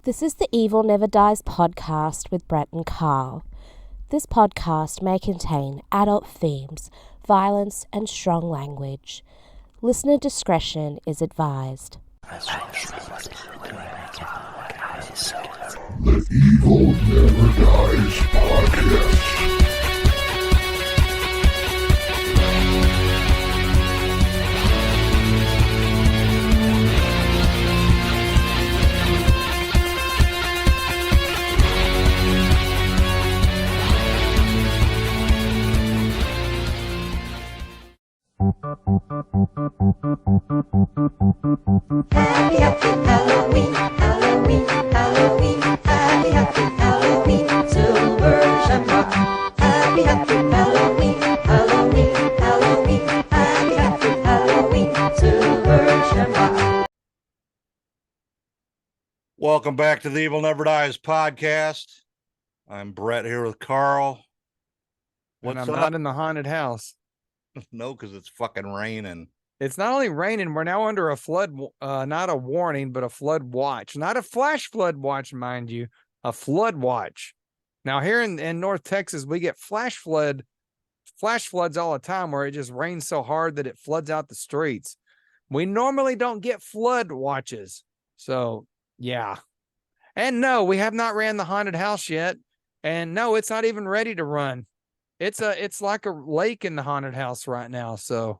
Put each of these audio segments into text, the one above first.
This is the Evil Never Dies podcast with Brett and Carl. This podcast may contain adult themes, violence, and strong language. Listener discretion is advised. The Evil Never Dies podcast. Happy, happy Halloween, Halloween, Halloween. Happy, happy Halloween, silver shamrock. Happy, happy Halloween, Halloween, Halloween. Happy, happy Halloween, silver shamrock. Welcome back to the Evil Never Dies podcast. I'm Brett here with Carl. And What's I'm up? not in the haunted house. No, because it's fucking raining. It's not only raining, we're now under a flood, not a warning, but a flood watch. Not a flash flood watch, mind you, a flood watch. Now, here in North Texas, we get flash floods all the time where it just rains so hard that it floods out the streets. We normally don't get flood watches. So, yeah. And no, we have not ran the haunted house yet. And no, it's not even ready to run. It's like a lake in the haunted house right now. So,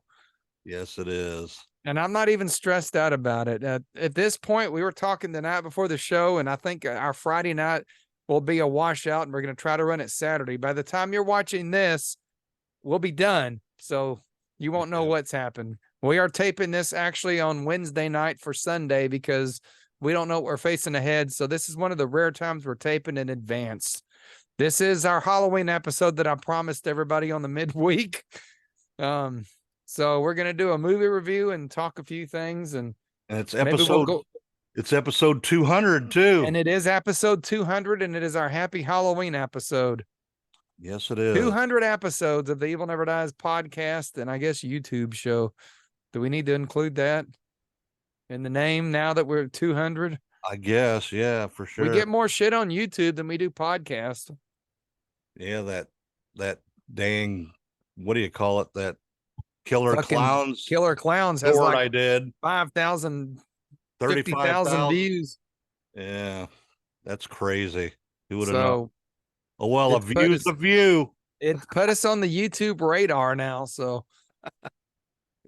Yes, it is. and I'm not even stressed out about it. At this point, we were talking the night before the show, and I think our Friday night will be a washout, and we're going to try to run it Saturday. By the time you're watching this, we'll be done. So you won't know what's happened. We are taping this actually on Wednesday night for Sunday because we don't know what we're facing ahead. So this is one of the rare times we're taping in advance. This is our Halloween episode that I promised everybody on the midweek. So we're going to do a movie review and talk a few things. And it's maybe episode it's episode 200 too. And it is episode 200, and it is our Happy Halloween episode. Yes, it is. 200 episodes of the Evil Never Dies podcast, and I guess YouTube show. Do we need to include that in the name now that we're at 200? I guess, yeah, for sure. We get more shit on YouTube than we do podcast. Yeah, that dang, what do you call it? That Killer Fucking Clowns. Killer Clowns has Board like I did 5,000, 35,000 50,000 views. Yeah, that's crazy. Who would have So known? Oh well, a it's put view's us- a view. it put us on the YouTube radar now. So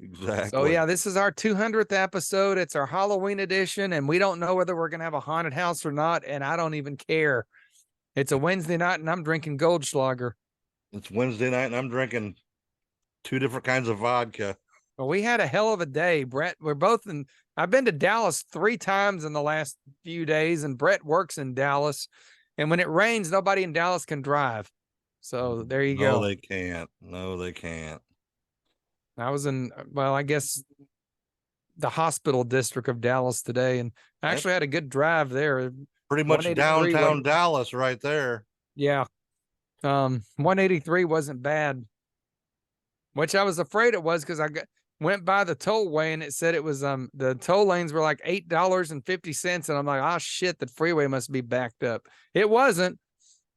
Exactly. yeah, this is our 200th episode. It's our Halloween edition, and we don't know whether we're going to have a haunted house or not, and I don't even care. It's a Wednesday night, and I'm drinking Goldschlager. It's Wednesday night, and I'm drinking 2 different kinds of vodka. Well, we had a hell of a day, Brett. We're both in. I've been to Dallas 3 times in the last few days, and Brett works in Dallas. And when it rains, nobody in Dallas can drive. So there you go. No, they can't. No, they can't. I was in, well, I guess the hospital district of Dallas today, and I actually had a good drive there. Pretty much 183 downtown went- Dallas right there. Yeah. 183 wasn't bad, which I was afraid it was because went by the tollway and it said it was the toll lanes were like $8.50, and I'm like, oh shit, the freeway must be backed up. It wasn't.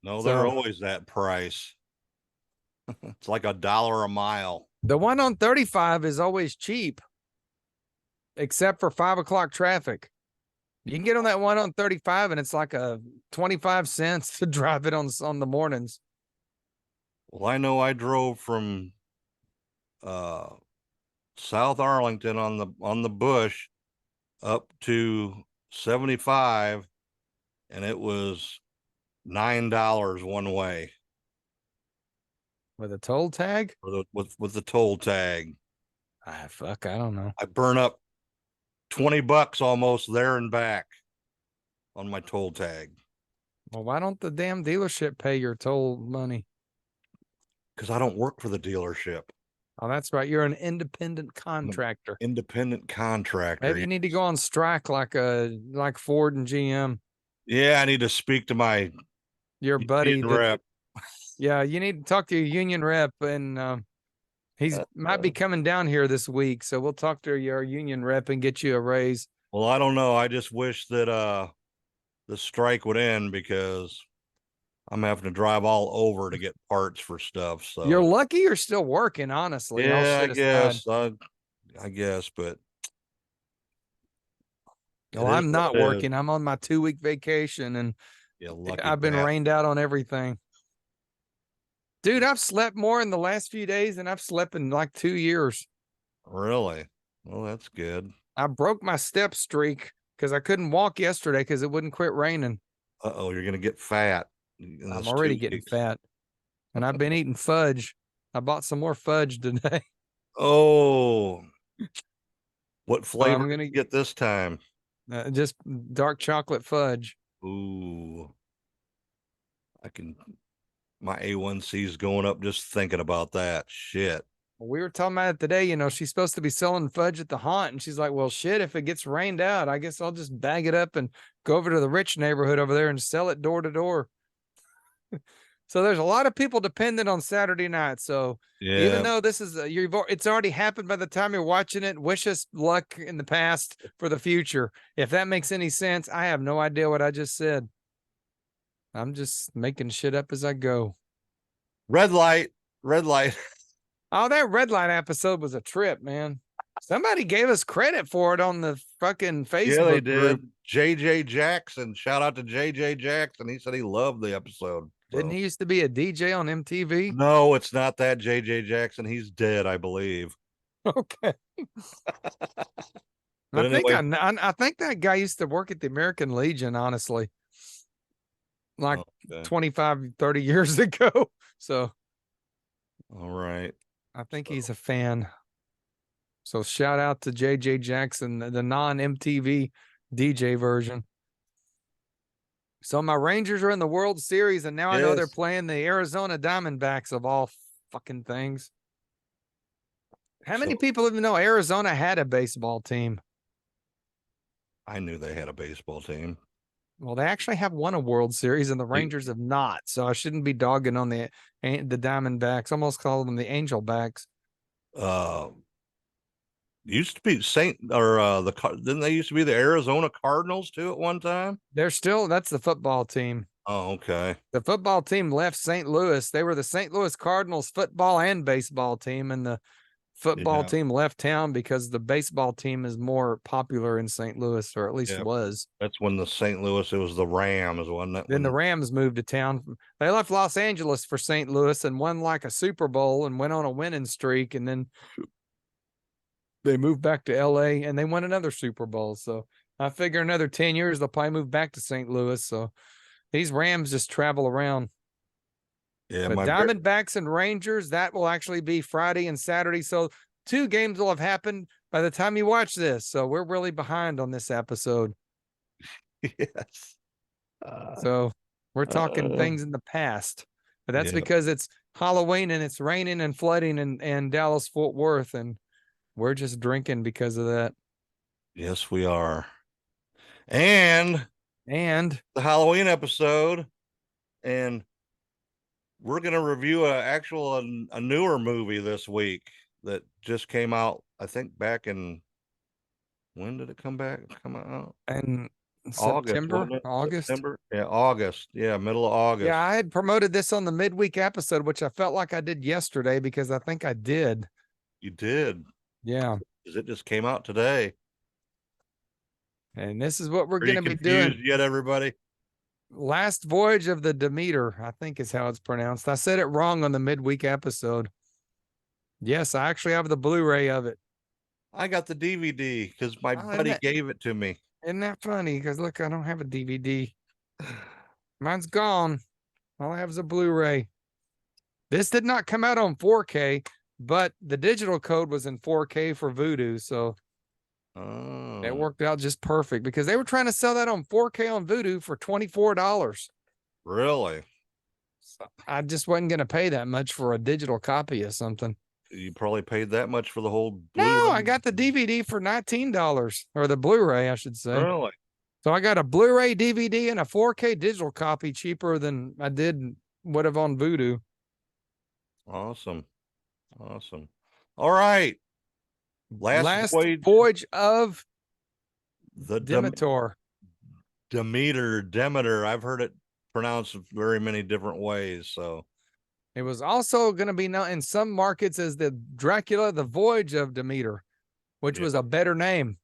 No, they're So- always that price. It's like $1 a mile. The one on 35 is always cheap, except for 5 o'clock traffic. You can get on that one on 35, and it's like a 25 cents to drive it on the mornings. Well, I know I drove from South Arlington on the Bush up to 75, and it was $9 one way With a toll tag? with the toll tag. Ah, fuck, I don't know. I burn up $20 almost there and back on my toll tag Well, why don't the damn dealership pay your toll money? because I don't work for the dealership. Oh, that's right. You're an independent contractor. Independent contractor. Maybe you need to go on strike like Ford and GM. Yeah, I need to speak to my Your buddy. union rep. Yeah, you need to talk to your union rep, and he's might be coming down here this week. So we'll talk to your union rep and get you a raise. Well, I don't know. I just wish that the strike would end because I'm having to drive all over to get parts for stuff. So You're lucky you're still working, honestly. All yeah, I shit aside. guess. I guess, but Well, it is I'm what not it is. working. I'm on my 2-week vacation and Yeah, lucky I've been bat. rained out on everything. Dude, I've slept more in the last few days than I've slept in like 2 years. Really? Well, that's good. I broke my step streak because I couldn't walk yesterday because it wouldn't quit raining. Uh-oh, you're gonna get fat in I'm this already 2 getting weeks. fat. And I've been eating fudge. I bought some more fudge today. Oh, what So flavor I'm did gonna you get this time? just dark chocolate fudge. Ooh, I can. My A1C is going up just thinking about that. Shit. We were talking about it today. You know, she's supposed to be selling fudge at the haunt, and she's like, "Well, shit, if it gets rained out, I guess I'll just bag it up and go over to the rich neighborhood over there and sell it door to door." So there's a lot of people dependent on Saturday night. So even Yeah, though this is it's already happened by the time you're watching it. Wish us luck in the past for the future. If that makes any sense, I have no idea what I just said. I'm just making shit up as I go. red light, red light. Oh, that red light episode was a trip, man. Somebody gave us credit for it on the fucking Yeah, they Facebook did. group. JJ Jackson. Shout out to JJ Jackson. He said he loved the episode. Didn't So he used to be a DJ on MTV? no, it's not that JJ Jackson. He's dead, I believe. Okay. But anyway, I think that guy used to work at the American Legion, honestly, like okay. 25, 30 years ago. So All right. I think he's a fan. So shout out to JJ Jackson, the non-MTV DJ version. So my Rangers are in the World Series, and now I know they're Yes. playing the Arizona Diamondbacks of all fucking things. How many So people even know Arizona had a baseball team? I knew they had a baseball team. Well, they actually have won a World Series, and the Rangers have not. So I shouldn't be dogging on the Diamondbacks. Almost call them the Angelbacks. Uh, used to be Saint or didn't they used to be the Arizona Cardinals too at one time? That's the football team. Oh, okay. The football team left St. Louis. They were the St. Louis Cardinals football and baseball team, and the football Yeah. team left town because the baseball team is more popular in St. Louis, or at least Yeah. was. That's when the St. Louis, it was the Rams, wasn't it? Then the Rams moved to town. They left Los Angeles for St. Louis and won like a Super Bowl and went on a winning streak. And then they moved back to LA and they won another Super Bowl. So I figure another 10 years, they'll probably move back to St. Louis. So these Rams just travel around. Yeah, But Diamondbacks and Rangers, that will actually be Friday and Saturday. So 2 games will have happened by the time you watch this. So we're really behind on this episode. yes. So we're talking things in the past, but that's Yeah. because it's Halloween and it's raining and flooding in Dallas Fort Worth, and we're just drinking because of that. Yes, we are. And And the Halloween episode, and we're gonna review a newer movie this week that just came out. I think back in when did it come out? and August, September, wasn't it? August. September? Yeah, August. Yeah, middle of August. Yeah, I had promoted this on the midweek episode, which I felt like I did yesterday because I think I did. You did. Yeah. 'Cause it just came out today. And this is what we're Are you going to be confused doing. yet, everybody? Last Voyage of the Demeter, I think is how it's pronounced. I said it wrong on the midweek episode. Yes, I actually have the Blu-ray of it. I got the DVD because my Oh, buddy gave it to me. Isn't that funny? Because look, I don't have a DVD. Mine's gone. All I have is a Blu-ray. This did not come out on 4K, but the digital code was in 4K for Vudu, so Oh, it worked out just perfect because they were trying to sell that on 4K on Vudu for $24. really? So I just wasn't going to pay that much for a digital copy of something. You probably paid that much for the whole No, Blu-ray? I got the DVD for $19, or the Blu-ray, I should say. Really? So I got a Blu-ray DVD and a 4K digital copy cheaper than I would have on Vudu. Awesome. All right. Last Voyage Voyage of the Demeter. Demeter. I've heard it pronounced very many different ways. So It was also going to be known in some markets as the Dracula, the Voyage of Demeter, which was a better name.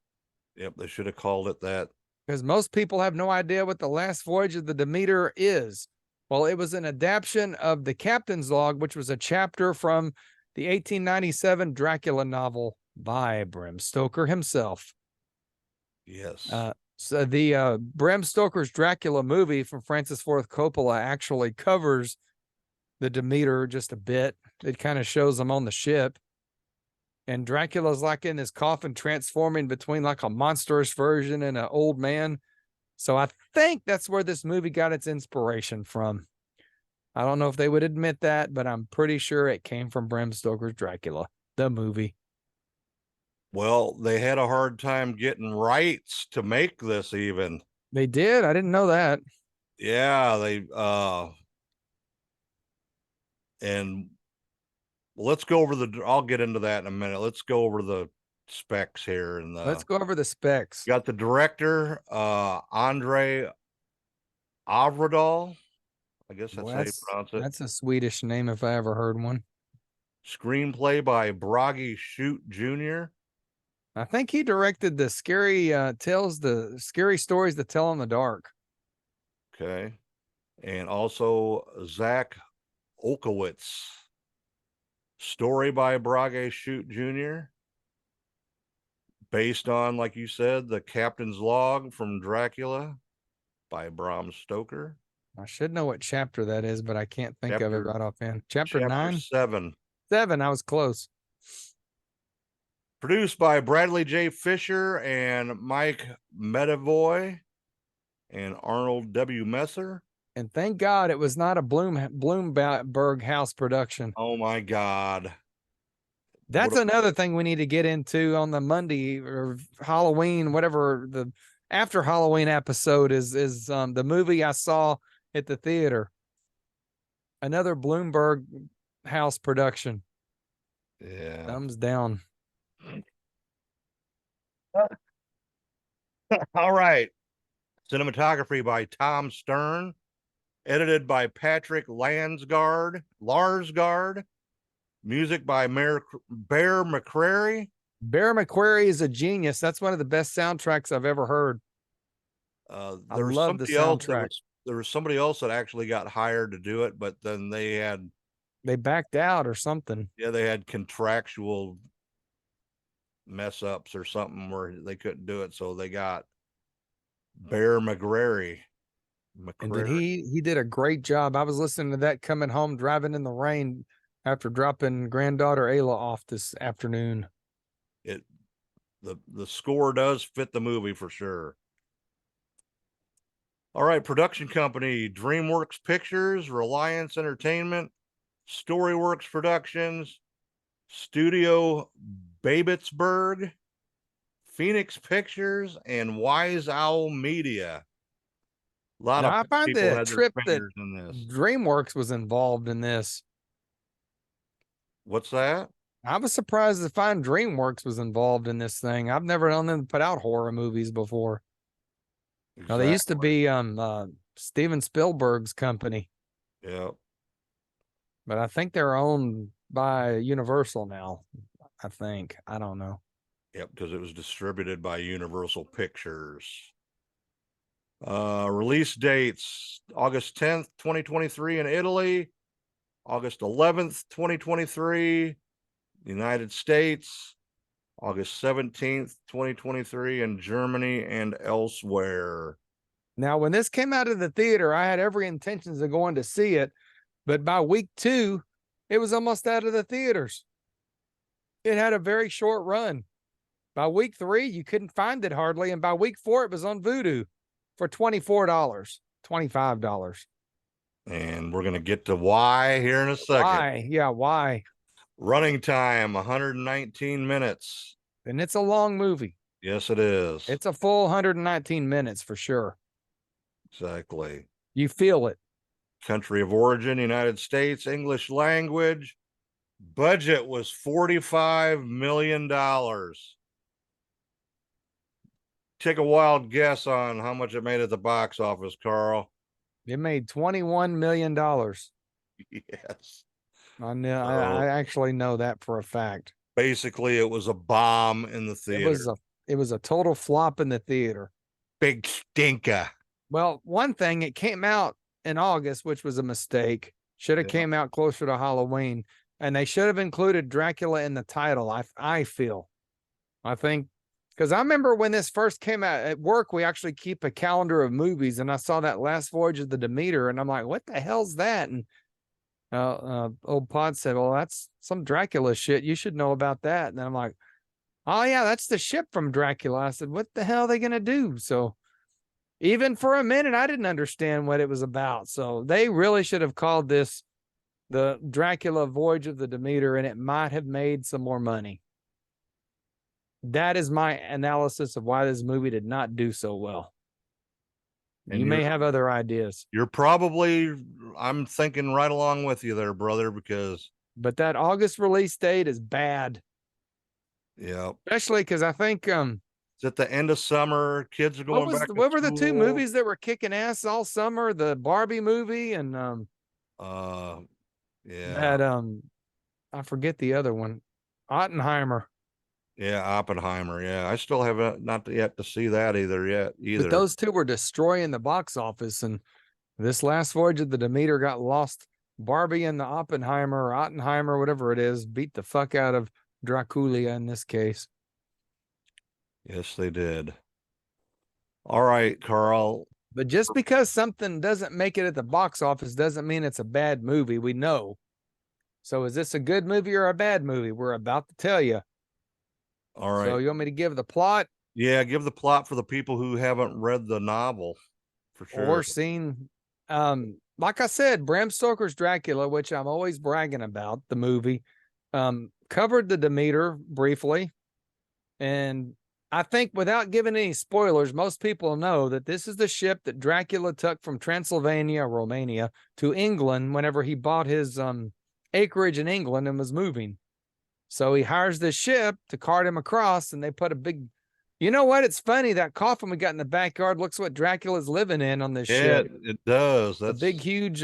Yep, they should have called it that. Because most people have no idea what the Last Voyage of the Demeter is. Well, it was an adaptation of the Captain's Log, which was a chapter from the 1897 Dracula novel by Bram Stoker himself. Yes. So the Bram Stoker's Dracula movie from Francis Ford Coppola actually covers the Demeter just a bit. It kind of shows them on the ship. And Dracula's like in his coffin transforming between like a monstrous version and an old man. So I think that's where this movie got its inspiration from. I don't know if they would admit that, but I'm pretty sure it came from Bram Stoker's Dracula, the movie. Well, they had a hard time getting rights to make this even. They did? I didn't know that. Yeah, they and let's go over I'll get into that in a minute. Let's go over the specs here. And Let's go over the specs. got the director, Andre Avradal. I guess that's how you pronounce it. That's a Swedish name if I ever heard one. Screenplay by Bragi Shoot Jr. I think he directed the scary the scary stories to tell in the dark. Okay. And also Zach Olkowitz. Story by Bragi Shoot Jr. Based on, like you said, the Captain's Log from Dracula by Bram Stoker. I should know what chapter that is, but I can't think of it right offhand. Chapter 9? 7. 7, I was close. Produced by Bradley J. Fisher and Mike Medavoy and Arnold W. Messer. And thank God it was not a Bloomberg House production. Oh my God. That's another thing we need to get into on the Monday or Halloween, whatever the after Halloween episode is the movie I saw at the theater. Another Bloomberg House production. Yeah. Thumbs down. All right. Cinematography by Tom Stern. Edited by Patrick Larsgaard. Music by Bear McCreary. Bear McCreary is a genius. That's one of the best soundtracks I've ever heard. I love the soundtrack. There was somebody else that actually got hired to do it, but then they backed out or something. Yeah, they had contractual mess ups or something where they couldn't do it, so they got Bear McCreary. And then he did a great job. I was listening to that coming home, driving in the rain after dropping granddaughter Ayla off this afternoon. The score does fit the movie for sure. All right, production company, DreamWorks Pictures, Reliance Entertainment, Storyworks Productions, Studio Babittsburg, Phoenix Pictures, and Wise Owl Media. A lot of I find people the had trip their that fingers in this. DreamWorks was involved in this. What's that? I was surprised to find DreamWorks was involved in this thing. I've never known them to put out horror movies before. Now, they used to be Steven Spielberg's company. Yeah. But I think they're owned by Universal now. I think. I don't know. Yep, because it was distributed by Universal Pictures. Release dates: August 10th, 2023 in Italy, August 11th, 2023, United States, August 17th, 2023 in Germany and elsewhere. Now, when this came out of the theater, I had every intentions of going to see it, but by week 2, it was almost out of the theaters. It had a very short run. By week 3, you couldn't find it hardly, and by week 4, it was on Vudu for $24, $25. And we're going to get to why here in a second. Why? Yeah, why? Running time, 119 minutes. And it's a long movie. Yes, it is. It's a full 119 minutes for sure. Exactly. You feel it. Country of origin, United States, English language. Budget was $45 million. take a wild guess on how much it made at the box office, Carl. It made $21 million. Yes. I know. I actually know that for a fact. Basically, it was a bomb in the theater. It was a total flop in the theater. Big stinker. Well, one thing, it came out in August, which was a mistake. Should have came out closer to Halloween, and they should have included Dracula in the title. I think, because I remember when this first came out at work, we actually keep a calendar of movies, and I saw that Last Voyage of the Demeter, and I'm like, what the hell's that? And old Pod said, well, that's some Dracula shit. You should know about that. And then I'm like, oh yeah, that's the ship from Dracula. I said, what the hell are they going to do? So even for a minute, I didn't understand what it was about. So they really should have called this the Dracula Voyage of the Demeter, and it might have made some more money. That is my analysis of why this movie did not do so well. And you may have other ideas. You're probably, I'm thinking right along with you there, brother, because. But that August release date is bad. Yeah. Especially because I think it's at the end of summer. Kids are going back. What were the two movies that were kicking ass all summer? The Barbie movie and yeah. That I forget the other one. Oppenheimer. Yeah, Oppenheimer. Yeah. I still haven't not yet to see that either. But those two were destroying the box office, and this Last Voyage of the Demeter got lost. Barbie and the Oppenheimer, whatever it is, beat the fuck out of Dracula in this case. Yes, they did. All right, Carl. But just because something doesn't make it at the box office doesn't mean it's a bad movie. We know. So is this a good movie or a bad movie? We're about to tell you. All right. So you want me to give the plot? Yeah, give the plot for the people who haven't read the novel, for sure. Or seen, like I said, Bram Stoker's Dracula, which I'm always bragging about, the movie, covered the Demeter briefly. And I think without giving any spoilers, most people know that this is the ship that Dracula took from Transylvania, Romania, to England whenever he bought his acreage in England and was moving. So he hires this ship to cart him across, and they put a big, you know what? It's funny, that coffin we got in the backyard looks what Dracula's living in on this ship. It does. That's a big, huge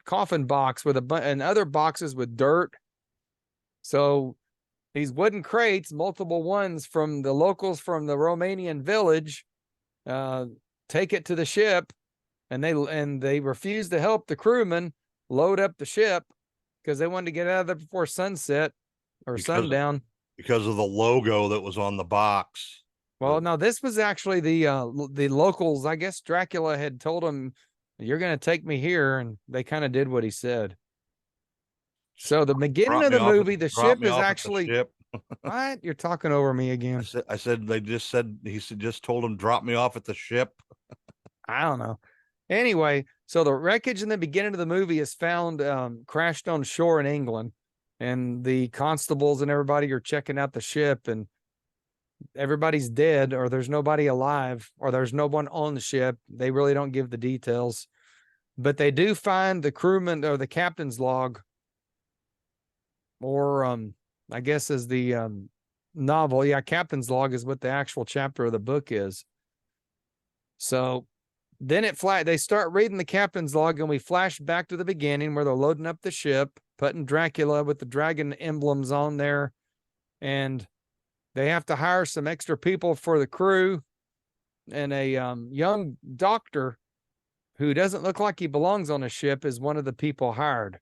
coffin box with and other boxes with dirt. So these wooden crates, multiple ones from the locals from the Romanian village, take it to the ship, and they refuse to help the crewmen load up the ship because they wanted to get out of there before sunset or sundown. Because of the logo that was on the box. Well, no, this was actually the locals. I guess Dracula had told them, "You're going to take me here," and they kind of did what he said. So the beginning of the movie, the ship is actually. What? You're talking over me again. I said he just told him drop me off at the ship. I don't know. Anyway, so the wreckage in the beginning of the movie is found crashed on shore in England, and the constables and everybody are checking out the ship, and everybody's dead, or there's nobody alive, or there's no one on the ship. They really don't give the details, but they do find the crewman or the captain's log, or I guess as the novel. Yeah, captain's log is what the actual chapter of the book is. So then they start reading the captain's log, and we flash back to the beginning where they're loading up the ship, putting Dracula with the dragon emblems on there, and they have to hire some extra people for the crew, and a young doctor who doesn't look like he belongs on a ship is one of the people hired.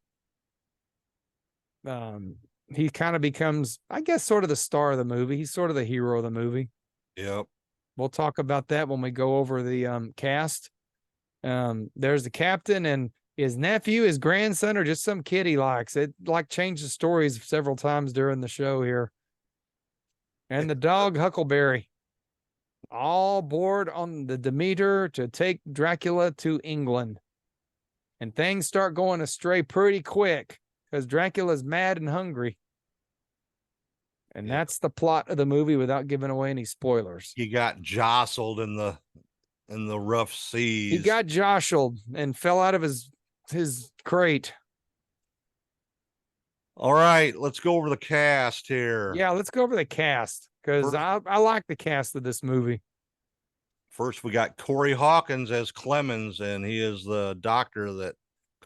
He kind of becomes, I guess, sort of the star of the movie. He's sort of the hero of the movie. Yep. We'll talk about that when we go over the cast. There's the captain and his nephew, his grandson, or just some kid he likes. It changes stories several times during the show here. And the dog Huckleberry, all aboard on the Demeter to take Dracula to England. And things start going astray pretty quick because Dracula's mad and hungry. And that's the plot of the movie without giving away any spoilers. He got jostled in the rough seas. He got jostled and fell out of his crate. All right, let's go over the cast here. Yeah, let's go over the cast. because First- I like the cast of this movie. First, we got Corey Hawkins as Clemens, and he is the doctor that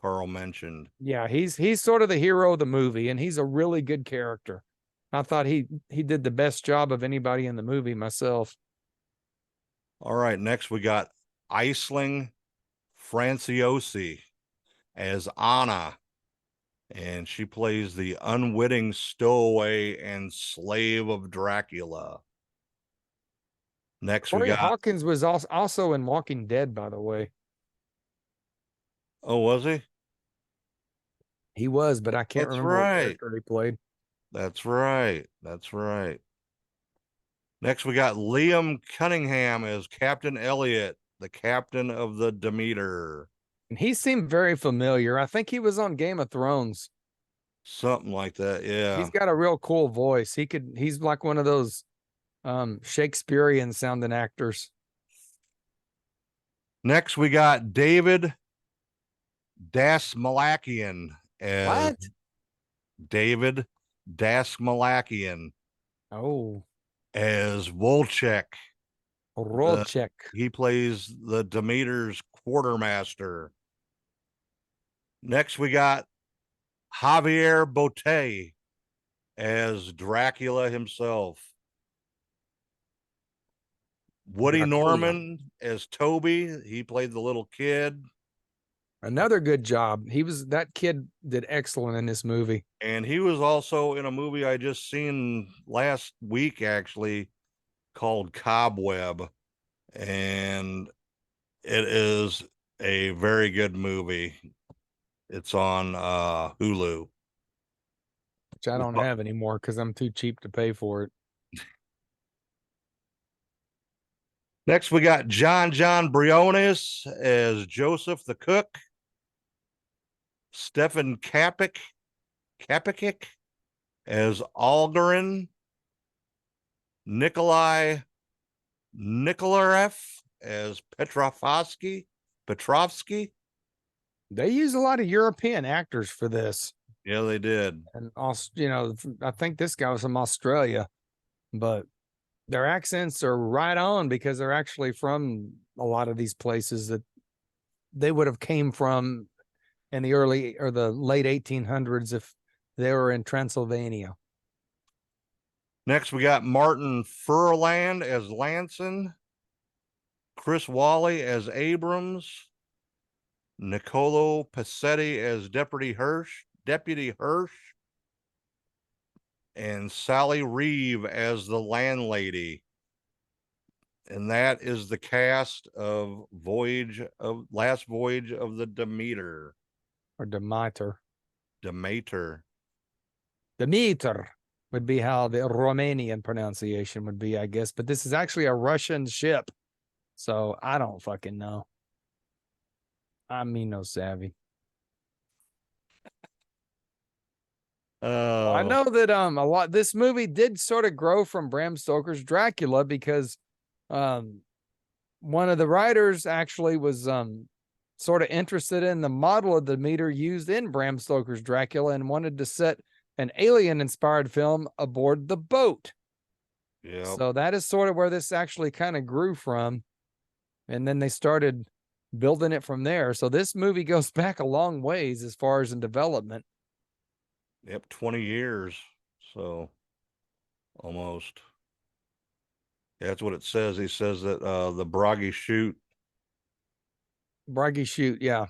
Carl mentioned. Yeah, he's sort of the hero of the movie, and he's a really good character. I thought he did the best job of anybody in the movie myself. All right, next we got Aisling Franciosi as Anna, and she plays the unwitting stowaway and slave of Dracula. Next we Corey got, Hawkins was also in Walking Dead, by the way. oh, was he? He was, but I can't That's remember what right. character he played. That's right. That's right. Next, we got Liam Cunningham as Captain Elliot, the captain of the Demeter. And he seemed very familiar. I think he was on Game of Thrones. Something like that. Yeah. He's got a real cool voice. He's like one of those Shakespearean sounding actors. Next, we got David Dasmalakian as What? David Dasmalakian Oh, as Wolchek. Rolchek. He plays the Demeter's quartermaster. Next, we got Javier Botet as Dracula himself. Woody Dracula. Norman as Toby. He played the little kid. Another good job. That kid did excellent in this movie. And he was also in a movie I just seen last week, actually, called Cobweb. And it is a very good movie. It's on Hulu. Which I don't have anymore because I'm too cheap to pay for it. Next, we got John Briones as Joseph the cook. Stefan Kapic as Algarin. Nikolai Nikolarev as Petrovsky. They use a lot of European actors for this. Yeah, they did. And also, I think this guy was from Australia, but their accents are right on because they're actually from a lot of these places that they would have came from in the early or the late 1800s if they were in Transylvania. Next, we got Martin Furland as Lanson, Chris Wally as Abrams, Nicolo Passetti as Deputy Hirsch, and Sally Reeve as the landlady. And that is the cast of Last Voyage of the Demeter. Or Demeter. Demeter. Demeter would be how the Romanian pronunciation would be, I guess. But this is actually a Russian ship. So I don't fucking know. I mean, no savvy. I know that this movie did sort of grow from Bram Stoker's Dracula because one of the writers actually was sort of interested in the model of the meter used in Bram Stoker's Dracula and wanted to set an alien-inspired film aboard the boat. Yeah. So that is sort of where this actually kind of grew from. And then they started building it from there. So this movie goes back a long ways as far as in development. Yep, 20 years. So almost. Yeah, that's what it says. He says that the Bragi shoot, Yeah.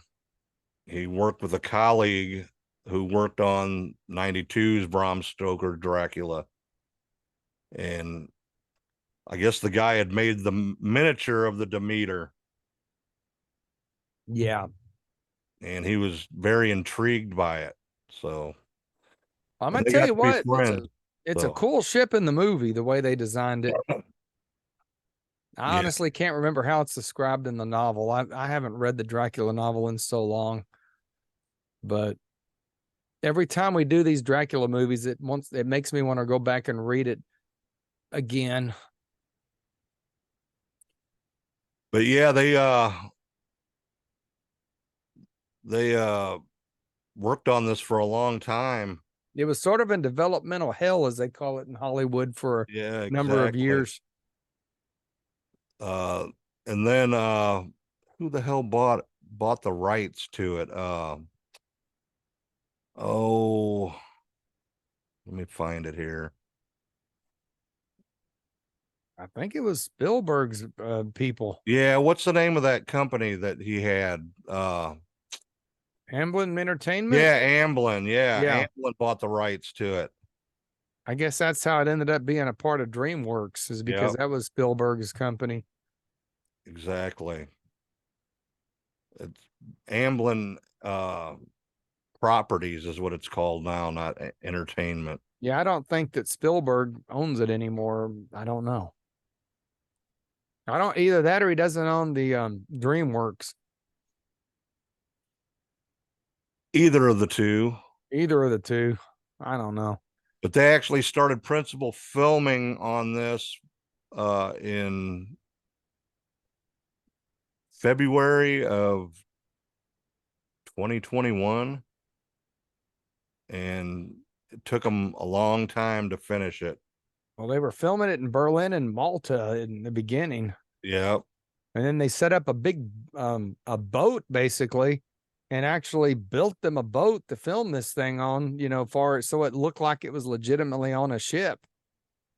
he worked with a colleague who worked on 92's Bram Stoker Dracula. And I guess the guy had made the miniature of the Demeter. Yeah. And he was very intrigued by it. So I'm going they to tell got you to be what, friends, it's a so. cool ship in the movie, the way they designed it. I Yeah. honestly can't remember how it's described in the novel. I haven't read the Dracula novel in so long. But every time we do these Dracula movies, it makes me want to go back and read it again. But yeah, they worked on this for a long time. It was sort of in developmental hell, as they call it in Hollywood, for Yeah, a number of exactly. years. And then who the hell bought the rights to it? Oh, let me find it here. I think it was Spielberg's people. Yeah, what's the name of that company that he had? Amblin Entertainment? Yeah, Amblin. Yeah, Yeah. Amblin bought the rights to it. I guess that's how it ended up being a part of DreamWorks, is because Yep. that was Spielberg's company. Exactly. It's Amblin Properties is what it's called now, not entertainment. Yeah, I don't think that Spielberg owns it anymore. I don't know. I don't either that or he doesn't own the DreamWorks. Either of the two. Either of the two. I don't know. But they actually started principal filming on this in February of 2021. And it took them a long time to finish it. Well, they were filming it in Berlin and Malta in the beginning. Yep. And then they set up a big a boat basically and actually built them a boat to film this thing on, so it looked like it was legitimately on a ship.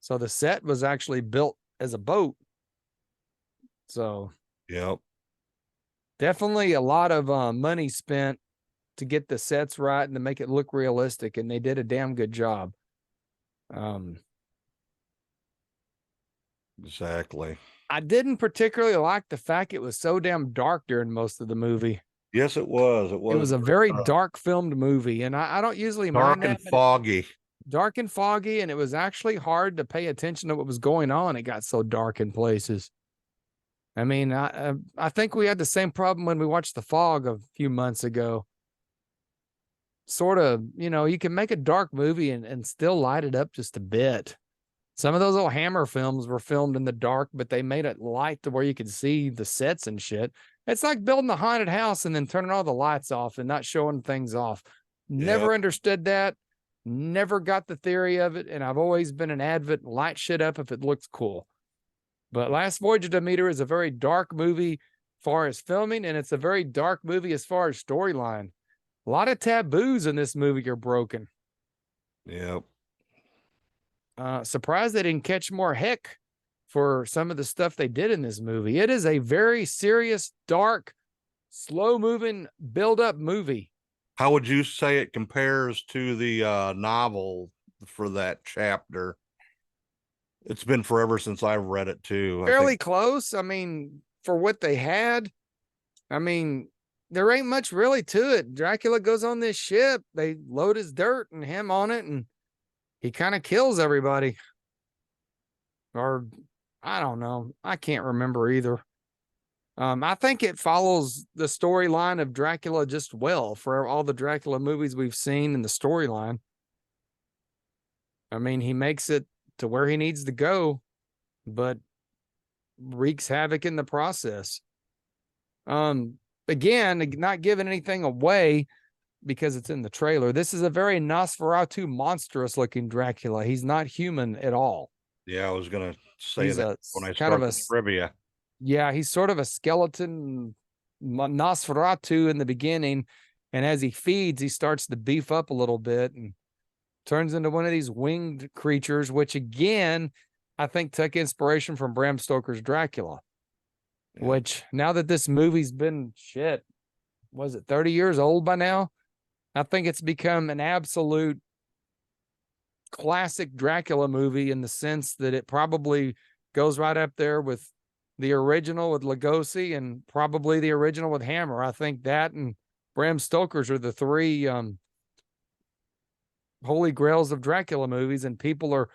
So the set was actually built as a boat. So Yep. definitely a lot of money spent to get the sets right and to make it look realistic, and they did a damn good job. Exactly. I didn't particularly like the fact it was so damn dark during most of the movie. Yes, it was. It was a very dark filmed movie, and I don't usually mind dark and that. foggy. Dark and foggy, and it was actually hard to pay attention to what was going on. It got so dark in places. I mean, I think we had the same problem when we watched The Fog a few months ago. Sort of, you can make a dark movie and still light it up just a bit. Some of those old Hammer films were filmed in the dark, but they made it light to where you could see the sets and shit. It's like building a haunted house and then turning all the lights off and not showing things off. Never understood that. Never got the theory of it. And I've always been an advocate, light shit up if it looks cool. But Last Voyage of Demeter is a very dark movie as far as filming, and it's a very dark movie as far as storyline. A lot of taboos in this movie are broken. Yep. Surprised they didn't catch more heck for some of the stuff they did in this movie. It is a very serious, dark, slow-moving, build-up movie. How would you say it compares to the novel for that chapter? It's been forever since I've read it too. Fairly close. I mean, for what they had, I mean, there ain't much really to it. Dracula goes on this ship. They load his dirt and him on it, and he kind of kills everybody. Or I don't know. I can't remember either. I think it follows the storyline of Dracula just well for all the Dracula movies we've seen in the storyline. I mean, he makes it to where he needs to go, but wreaks havoc in the process. Again, not giving anything away because it's in the trailer. This is a very Nosferatu monstrous looking Dracula. He's not human at all. Yeah, I was gonna say He's that when I kind started of the trivia. Yeah, he's sort of a skeleton Nosferatu in the beginning, and as he feeds, he starts to beef up a little bit and turns into one of these winged creatures, which again, I think took inspiration from Bram Stoker's Dracula. Yeah. Which now that this movie's been was it 30 years old by now? I think it's become an absolute classic Dracula movie in the sense that it probably goes right up there with the original with Lugosi and probably the original with Hammer. I think that and Bram Stoker's are the three holy grails of Dracula movies, and people are,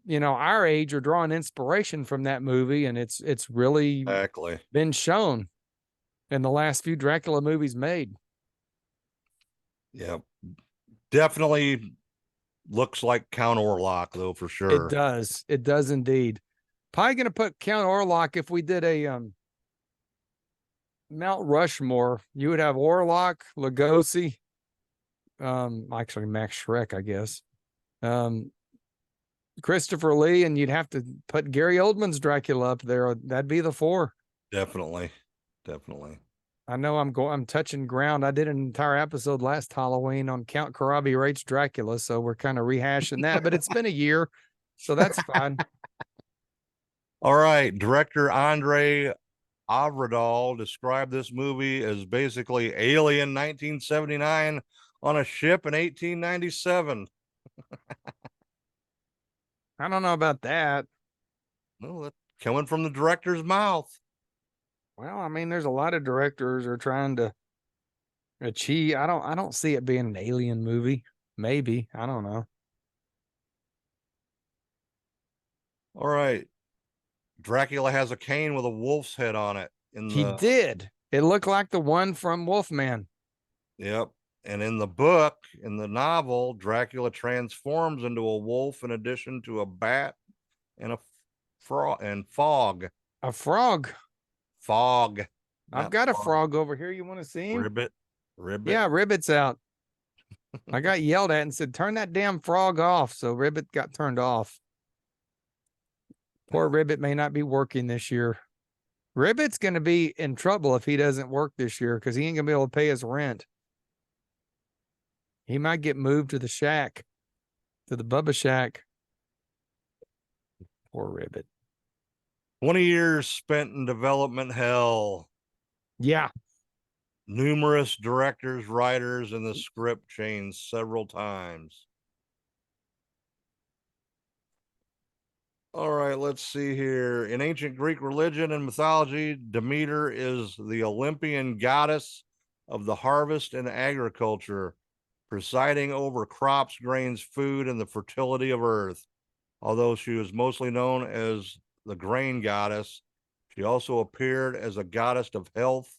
our age are drawing inspiration from that movie, and it's really Exactly. been shown in the last few Dracula movies made. Yep. Definitely looks like Count Orlok though, for sure. It does. It does indeed. Probably going to put Count Orlok if we did a Mount Rushmore. You would have Orlok, Lugosi, Actually Max Schreck, I guess. Christopher Lee, and you'd have to put Gary Oldman's Dracula up there. That'd be the 4. Definitely. I know I'm touching ground. I did an entire episode last Halloween on Count Karabi rates Dracula, so we're kind of rehashing that, but it's been a year, so that's fine. All right. Director Andre Avradal described this movie as basically Alien 1979 on a ship in 1897. I don't know about that. No, that's coming from the director's mouth. Well, I mean, there's a lot of directors are trying to achieve. I don't see it being an alien movie. Maybe. I don't know. All right. Dracula has a cane with a wolf's head on it. He did. It looked like the one from Wolfman. Yep. And in the book, in the novel, Dracula transforms into a wolf in addition to a bat and a frog and fog. A frog. Fog. I've got a frog over here. You want to see him? Ribbit. Yeah, Ribbit's out. I got yelled at and said, turn that damn frog off. So Ribbit got turned off. Poor Ribbit may not be working this year. Ribbit's going to be in trouble if he doesn't work this year because he ain't going to be able to pay his rent. He might get moved to the shack, to the Bubba Shack. Poor Ribbit. 20 years spent in development hell. Yeah. Numerous directors, writers, and the script changed several times. All right, let's see here. In ancient Greek religion and mythology, Demeter is the Olympian goddess of the harvest and agriculture, presiding over crops, grains, food, and the fertility of earth. Although she was mostly known as the grain goddess, she also appeared as a goddess of health,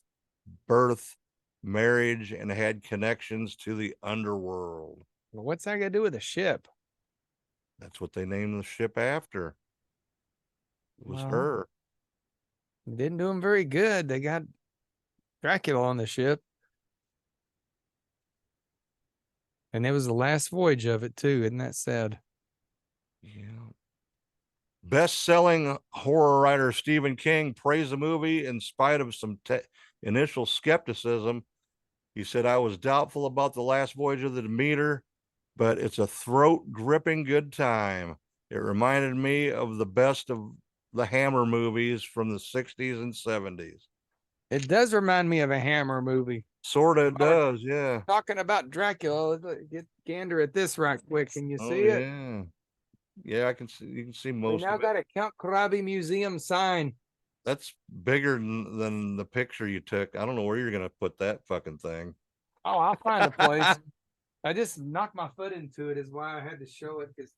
birth, marriage, and had connections to the underworld. Well, what's that got to do with a ship? That's what they named the ship after. It was her. Didn't do them very good. They got Dracula on the ship. And it was the last voyage of it, too. Isn't that sad? Yeah. Best-selling horror writer Stephen King praised the movie in spite of some initial skepticism. He said, I was doubtful about the last voyage of the Demeter, but it's a throat-gripping good time. It reminded me of the best of the Hammer movies from the 60s and 70s. It does remind me of a Hammer movie. Sort of does, yeah. Talking about Dracula, get gander at this right quick. Can you see it? Yeah. Yeah, I can see. You can see most. We now got a Count Karabi Museum sign. That's bigger than the picture you took. I don't know where you're gonna put that fucking thing. Oh, I'll find a place. I just knocked my foot into it, is why I had to show it, because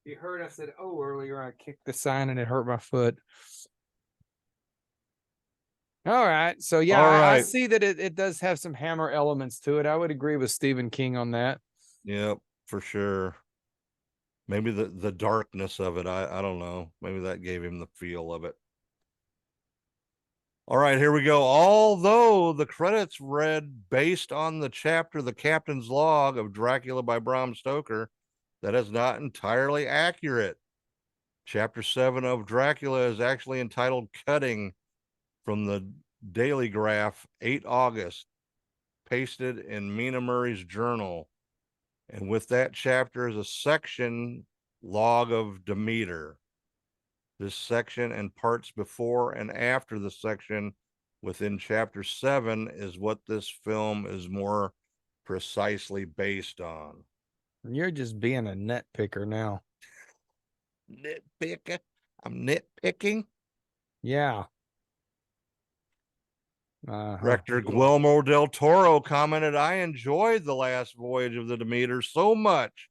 you heard I said, oh, earlier I kicked the sign and it hurt my foot. All right. So, yeah, I see that it does have some Hammer elements to it. I would agree with Stephen King on that. Yep, for sure. Maybe the darkness of it. I don't know. Maybe that gave him the feel of it. All right, here we go. Although the credits read based on the chapter, The Captain's Log of Dracula by Bram Stoker, that is not entirely accurate. Chapter 7 of Dracula is actually entitled Cutting, from the Daily Graph, 8 August, pasted in Mina Murray's journal. And with that chapter is a section, Log of Demeter. This section and parts before and after the section within chapter 7 is what this film is more precisely based on. You're just being a nitpicker now. Nitpicker? I'm nitpicking? Yeah. Director Guillermo del Toro commented, I enjoyed The Last Voyage of the Demeter so much.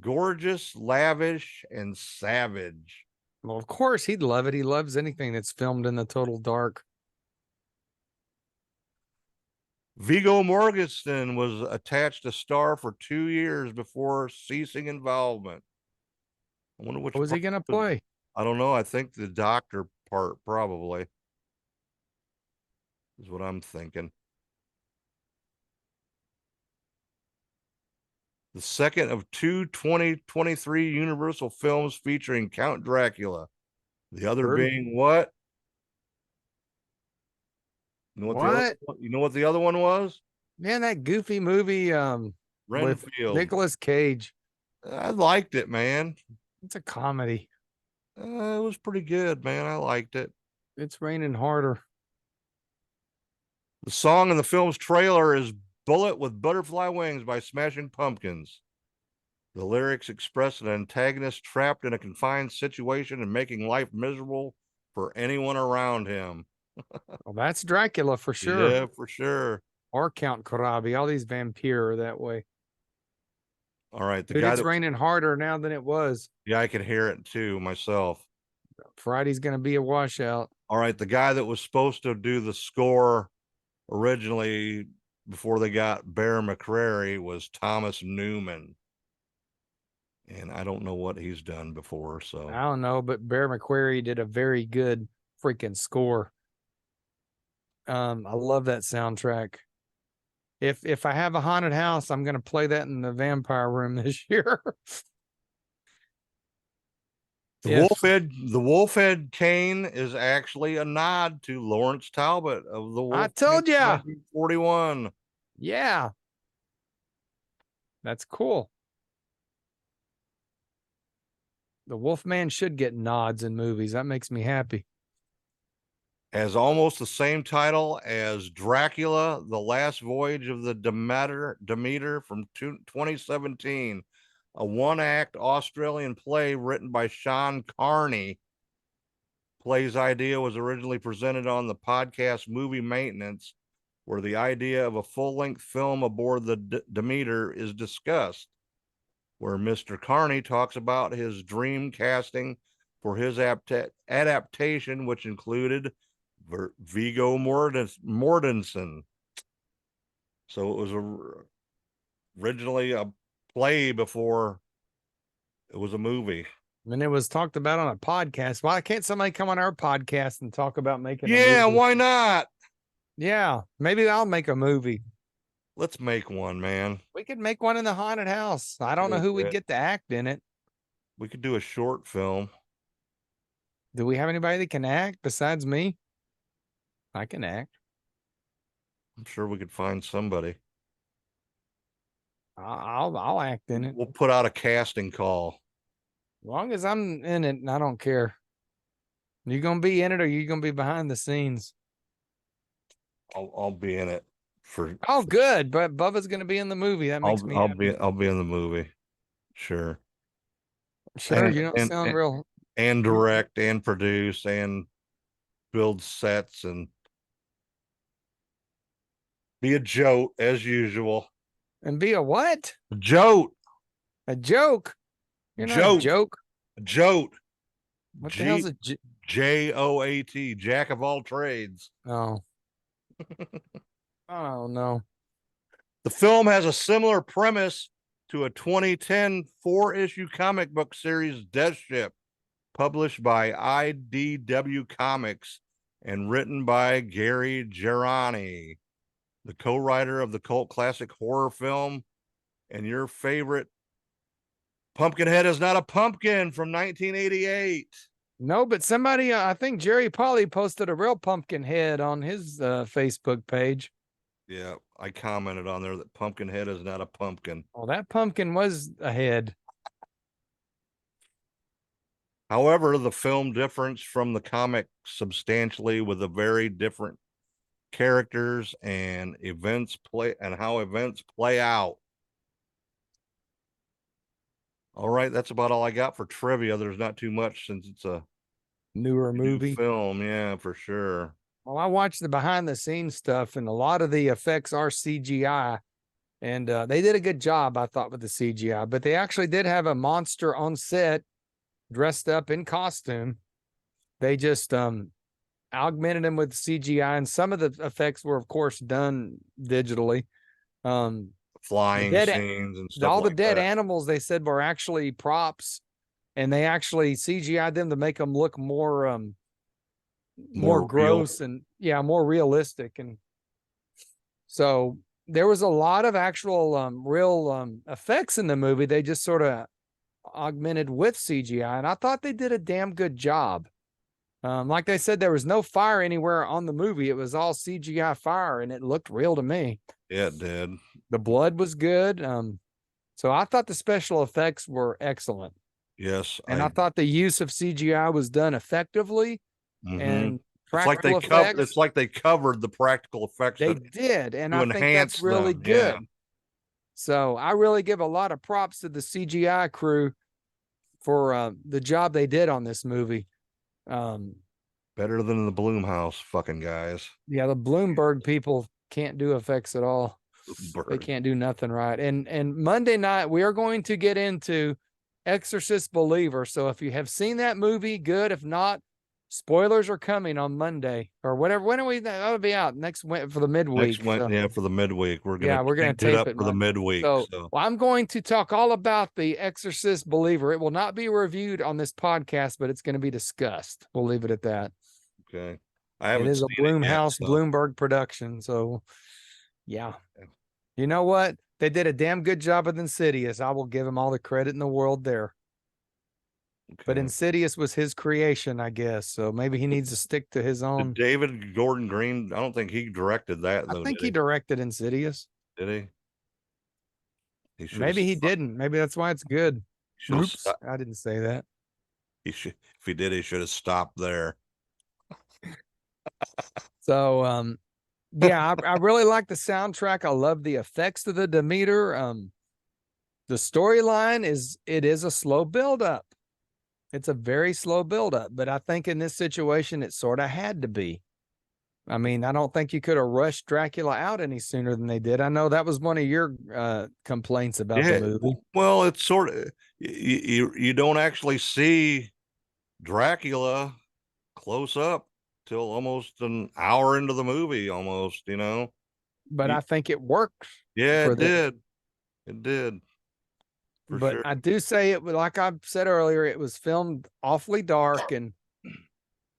Gorgeous, lavish, and savage. Well, of course, he'd love it. He loves anything that's filmed in the total dark. Viggo Mortensen was attached to star for 2 years before ceasing involvement. I wonder what was he going to play? I don't know. I think the doctor part, probably, is what I'm thinking. the second of two 2023 Universal films featuring Count Dracula. The other Heard- being what? What? You know what the other one was? Man, that goofy movie with Renfield. Nicolas Cage. I liked it, man. It's a comedy. It was pretty good, man. I liked it. It's raining harder. The song in the film's trailer is Bullet with Butterfly Wings by Smashing Pumpkins. The lyrics express an antagonist trapped in a confined situation and making life miserable for anyone around him. Well, that's Dracula for sure. Yeah, for sure. Or Count Karabi. All these vampire are that way. All right. Dude, it's raining harder now than it was. Yeah, I can hear it too myself. Friday's going to be a washout. All right. The guy that was supposed to do the score originally before they got Bear McCreary was Thomas Newman. And I don't know what he's done before. So I don't know, but Bear McCreary did a very good freaking score. I love that soundtrack. If I have a haunted house, I'm gonna play that in the vampire room this year. The Wolfhead cane is actually a nod to Lawrence Talbot of the Wolf. I told ya. 41. Yeah. That's cool. The Wolfman should get nods in movies. That makes me happy. Has almost the same title as Dracula, The Last Voyage of the Demeter from 2017, a one-act Australian play written by Sean Carney. Play's idea was originally presented on the podcast Movie Maintenance, where the idea of a full-length film aboard the Demeter is discussed, where Mr. Carney talks about his dream casting for his adaptation, which included Viggo Mortensen. So it was originally a play before it was a movie. And it was talked about on a podcast. Why can't somebody come on our podcast and talk about making a Yeah, movie? why not? Yeah, maybe I'll make a movie. Let's make one, man. We could make one in the haunted house. I don't know who we'd get to act in it. We could do a short film. Do we have anybody that can act besides me? I can act. I'm sure we could find somebody. I'll act in it. We'll put out a casting call. As long as I'm in it, and I don't care. You gonna be in it, or you gonna be behind the scenes? I'll be in it for. Oh, good. But Bubba's gonna be in the movie. That makes me happy. I'll be in the movie. Sure. Sure, and- you don't and- sound and- real. And direct and produce and build sets and be a jote as usual. And be a what? Jote. A joke? You're not a Joke. joke. Jote. What the hell's a JOAT. Jack of all trades. Oh. Oh no. The film has a similar premise to a 2010 4-issue comic book series, Death Ship, published by IDW Comics and written by Gary Gerani, the co-writer of the cult classic horror film and your favorite Pumpkinhead is Not a Pumpkin from 1988. No, but somebody, I think Jerry Polly posted a real pumpkin head on his Facebook page. Yeah, I commented on there that Pumpkinhead is not a pumpkin. Well, that pumpkin was a head. However, the film differs from the comic substantially with a very different characters and how events play out. All right, that's about all I got for trivia. There's not too much since it's a Newer new movie. film. Yeah, for sure. Well, I watched the behind the scenes stuff, and a lot of the effects are CGI. And they did a good job, I thought, with the CGI. But they actually did have a monster on set dressed up in costume. They just augmented him with CGI, and some of the effects were, of course, done digitally. Flying scenes and stuff. All the like dead that. animals, they said, were actually props, and they actually CGI'd them to make them look more More gross and more realistic. And so there was a lot of actual real effects in the movie. They just sort of augmented with CGI, and I thought they did a damn good job. Like they said, there was no fire anywhere on the movie. It was all CGI fire, and it looked real to me. Yeah, it did. The blood was good. So I thought the special effects were excellent. Yes, And I thought the use of CGI was done effectively, and it's like practical effects. It's like they covered the practical effects. They did, and to I think that's enhance really them, good. yeah. So I really give a lot of props to the CGI crew for the job they did on this movie. Better than the Bloomhouse fucking guys. Yeah, the Bloomberg people can't do effects at all. They Bloomberg. can't do nothing right. And Monday night we are going to get into Exorcist Believer. So if you have seen that movie, good. If not, spoilers are coming on Monday or whatever. When are we? That'll be out next for the midweek. Yeah, for the midweek. We're gonna tape it up it for the midweek. So, So well, I'm going to talk all about the Exorcist Believer. It will not be reviewed on this podcast, but it's going to be discussed. We'll leave it at that. okay, I haven't. It is a seen it yet, Bloomhouse so. Bloomberg production. So, yeah. You know what? They did a damn good job with Insidious. I will give him all the credit in the world there. But Okay. Insidious was his creation, I guess. So maybe he needs to stick to his own. Did David Gordon Green? I don't think he directed that though. I think did he directed Insidious. Did he? Should've Maybe he stopped. didn't. Maybe that's why it's good. Should've Oops, stopped. I didn't say that. If he did, he should have stopped there. So, yeah, I really like the soundtrack. I love the effects of the Demeter. The storyline is a slow buildup. It's a very slow buildup, but I think in this situation, it sort of had to be. I mean, I don't think you could have rushed Dracula out any sooner than they did. I know that was one of your complaints about the movie. Well, it's sort of you don't actually see Dracula close up till almost an hour into the movie, almost, But I think it worked. Yeah, for it them. did. It did. For But sure. I do say it, like I said earlier, it was filmed awfully dark, and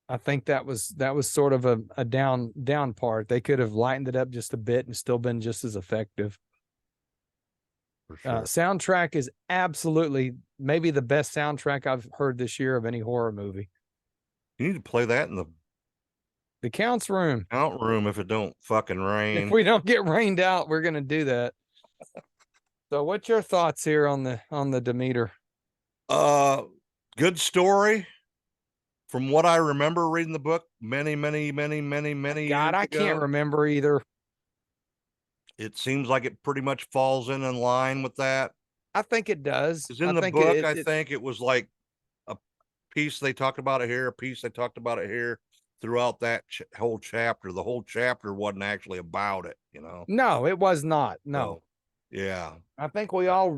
I think that was sort of a down part. They could have lightened it up just a bit and still been just as effective. For sure. Soundtrack is absolutely maybe the best soundtrack I've heard this year of any horror movie. You need to play that in The Count's Room. count room if it don't fucking rain. If we don't get rained out, we're gonna do that. So, what's your thoughts here on the Demeter? Good story. From what I remember reading the book many God, years I can't ago, remember either. it seems like it pretty much falls in line with that. I think it does. Because in the book, I think it was like a piece they talked about it here, a piece they talked about it here throughout that whole chapter. The whole chapter wasn't actually about it, No, it was not. No. So, yeah. I think we all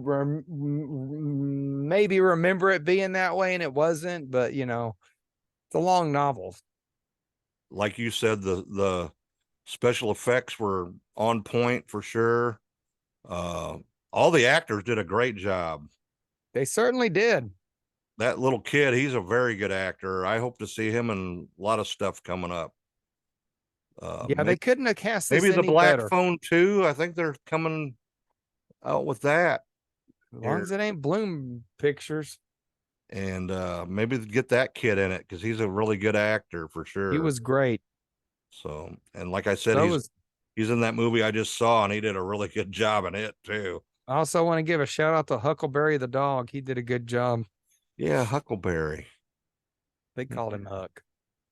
maybe remember it being that way, and it wasn't, but it's a long novel. Like you said, the special effects were on point for sure. All the actors did a great job. They certainly did. That little kid, he's a very good actor. I hope to see him in a lot of stuff coming up. Yeah, they couldn't have cast this maybe the any Black better. Phone too. I think they're coming out with that. As long as it ain't Bloom Pictures. And maybe get that kid in it because he's a really good actor for sure. He was great. So, and like I said, So he's in that movie I just saw, and he did a really good job in it too. I also want to give a shout out to Huckleberry the dog. He did a good job. Yeah, Huckleberry. They called him Huck.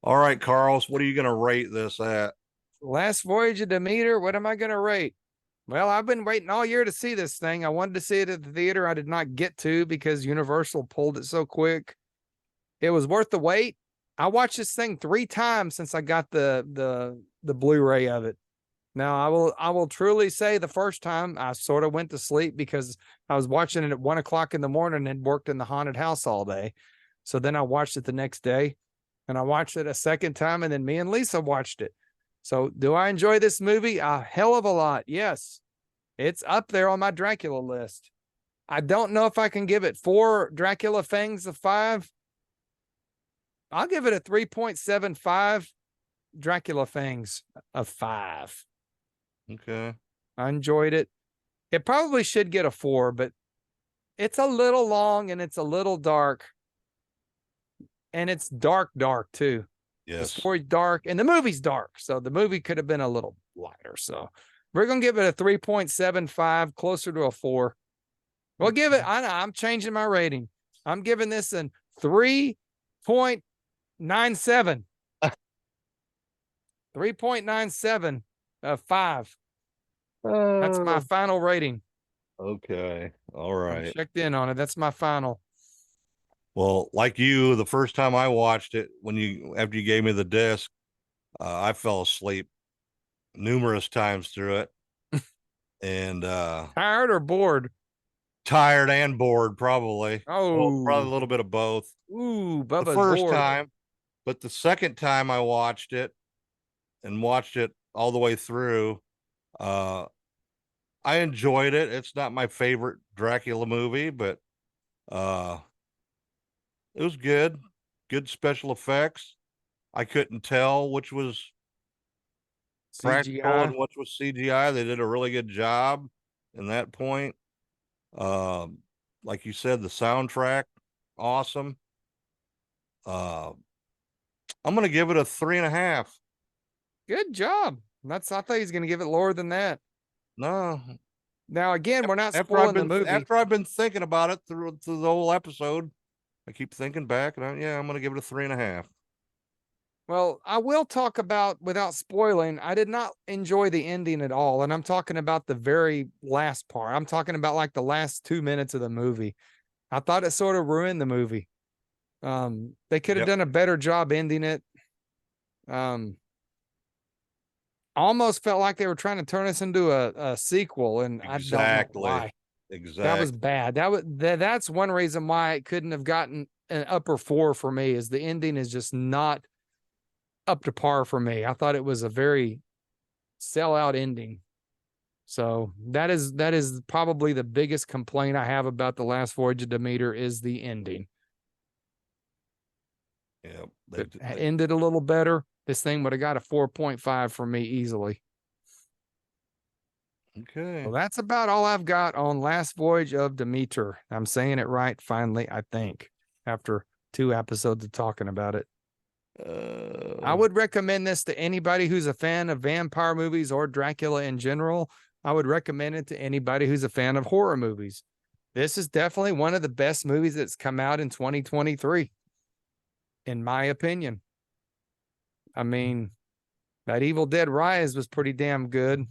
All right, Carlos, what are you going to rate this at? Last Voyage of Demeter. What am I going to rate? Well, I've been waiting all year to see this thing. I wanted to see it at the theater. I did not get to because Universal pulled it so quick. It was worth the wait. I watched this thing 3 times since I got the Blu-ray of it. Now, I will truly say the first time I sort of went to sleep because I was watching it at 1 o'clock in the morning and worked in the haunted house all day. So then I watched it the next day, and I watched it a second time, and then me and Lisa watched it. So do I enjoy this movie? A hell of a lot. Yes. It's up there on my Dracula list. I don't know if I can give it 4 Dracula fangs of 5. I'll give it a 3.75 Dracula fangs of 5. Okay. I enjoyed it. It probably should get a 4, but it's a little long and it's a little dark. And it's dark too. The Yes. story's dark and the movie's dark. So the movie could have been a little lighter. So we're going to give it a 3.75, closer to a 4. We'll give it, I'm changing my rating. I'm giving this an 3.97. 3.97 of 5. That's my final rating. Okay. All I right. checked in on it. That's my final. Well, like you, the first time I watched it, after you gave me the disc, I fell asleep numerous times through it. And Tired or bored? tired and bored, probably. Oh, probably a little bit of both. Ooh, The Bubba's first bored. time, but the second time I watched it all the way through, I enjoyed it. It's not my favorite Dracula movie, but it was good. Good special effects. I couldn't tell which was practical and CGI. which was CGI. They did a really good job in that point. Like you said, the soundtrack, awesome. I'm gonna give it a 3.5. Good job. I thought he was going to give it lower than that. No, Now, again, we're not spoiling the movie. after I've been thinking about it through the whole episode, I keep thinking back, and I'm gonna give it a 3.5. Well, I will talk about, without spoiling, I did not enjoy the ending at all. And I'm talking about the very last part. I'm talking about like the last 2 minutes of the movie. I thought it sort of ruined the movie. They could have Yep. done a better job ending it. Almost felt like they were trying to turn us into a sequel, and I don't know why. Exactly. That was bad. That's one reason why it couldn't have gotten an upper 4 for me, is the ending is just not up to par for me. I thought it was a very sellout ending. So that is probably the biggest complaint I have about The Last Voyage of Demeter is the ending. Yeah. If it ended a little better, this thing would have got a 4.5 for me easily. Okay. Well, that's about all I've got on Last Voyage of Demeter. I'm saying it right finally, I think, after 2 episodes of talking about it. I would recommend this to anybody who's a fan of vampire movies or Dracula in general. I would recommend it to anybody who's a fan of horror movies. This is definitely one of the best movies that's come out in 2023, in my opinion. I mean, that Evil Dead Rise was pretty damn good.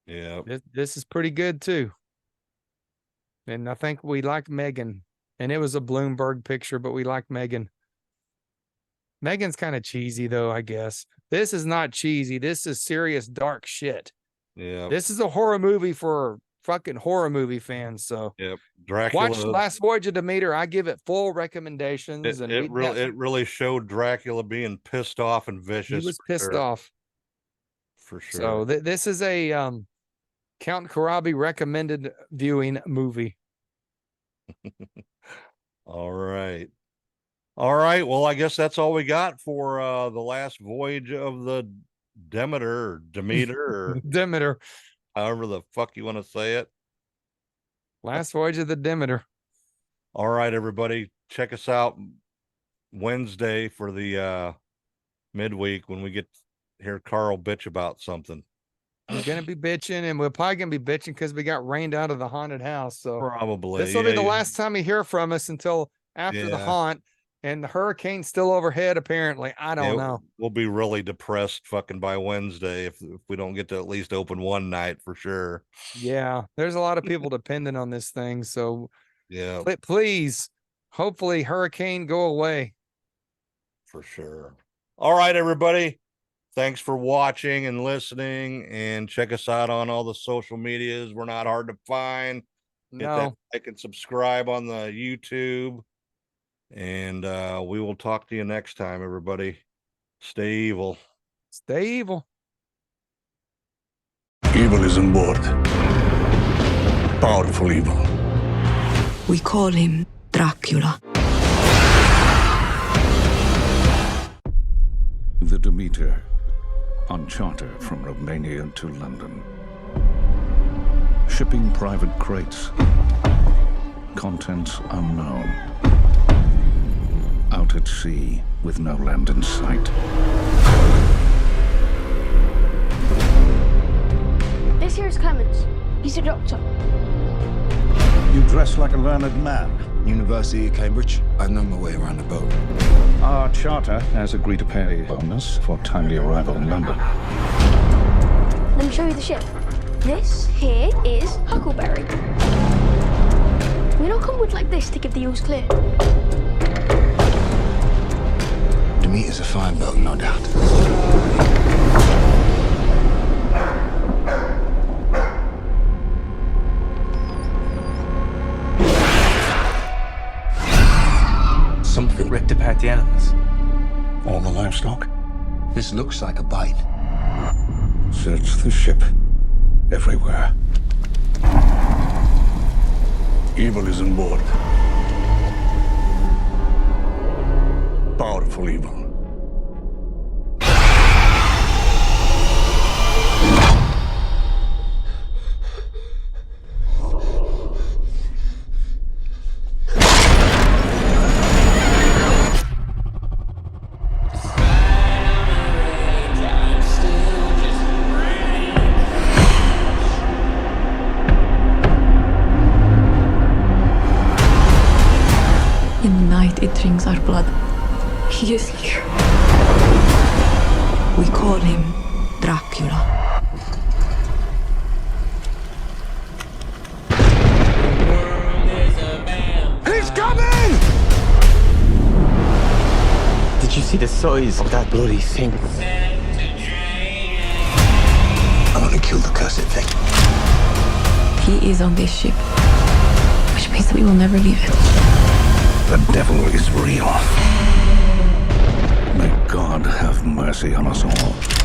Yeah. This is pretty good too. And I think we like Megan. And it was a Bloomberg picture, but we like Megan. Megan's kind of cheesy, though, I guess. This is not cheesy. This is serious dark shit. Yeah. This is a horror movie for fucking horror movie fans. So Yep. Dracula. watch Last Voyage of Demeter. I give it full recommendations. It really showed Dracula being pissed off and vicious. He was pissed off. For sure. So this is a Count Karabi recommended viewing movie. All right. All right. Well, I guess that's all we got for The Last Voyage of the Demeter or Demeter or Demeter. however the fuck you want to say it. Last Voyage of the Demeter. All right, everybody. Check us out Wednesday for the midweek when we get to hear Carl bitch about something. We're gonna be bitching, and we're probably gonna be bitching because we got rained out of the haunted house. So Probably. this will be the last time you hear from us until after the Yeah. haunt, and the hurricane's still overhead. Apparently, I don't know. We'll be really depressed fucking by Wednesday if we don't get to at least open one night for sure. Yeah, there's a lot of people dependent on this thing. So Yeah, please, hopefully, hurricane go away. for sure. All right, everybody. Thanks for watching and listening, and check us out on all the social medias. We're not hard to find. Hit that No, like and subscribe on the YouTube. And we will talk to you next time, everybody. Stay evil. stay evil. Evil is on board. Powerful evil. We call him Dracula. The Demeter, on charter from Romania to London. shipping private crates. Contents unknown. Out at sea with no land in sight. This here is Clemens. He's a doctor. You dress like a learned man. University of Cambridge. I know my way around the boat. Our charter has agreed to pay a bonus for timely arrival in London. Let me show you the ship. This here is Huckleberry. We don't come with like this to give the eels clear. Demeter's a fine boat, no doubt. Something ripped apart the animals. All the livestock. This looks like a bite. Search the ship. Everywhere. Evil is on board. Powerful evil. In the night, it drinks our blood. He is here. We call him Dracula. He's coming! Did you see the size of that bloody thing? I'm gonna kill the cursed thing. He is on this ship, which means that we will never leave it. The devil is real. May God have mercy on us all.